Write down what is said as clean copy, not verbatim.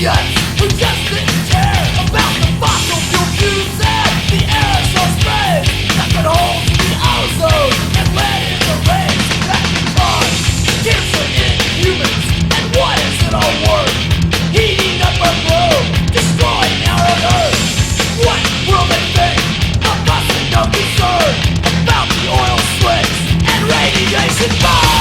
Who just didn't care about the fossil fuel fumes and the aerosol sprays that could hold the ozone and lead in the rains that cause cancer in humans. And what is it all worth? Heating up our globe, destroying our own Earth. What will they think of us and no concern about the oil slicks and radiation bombs?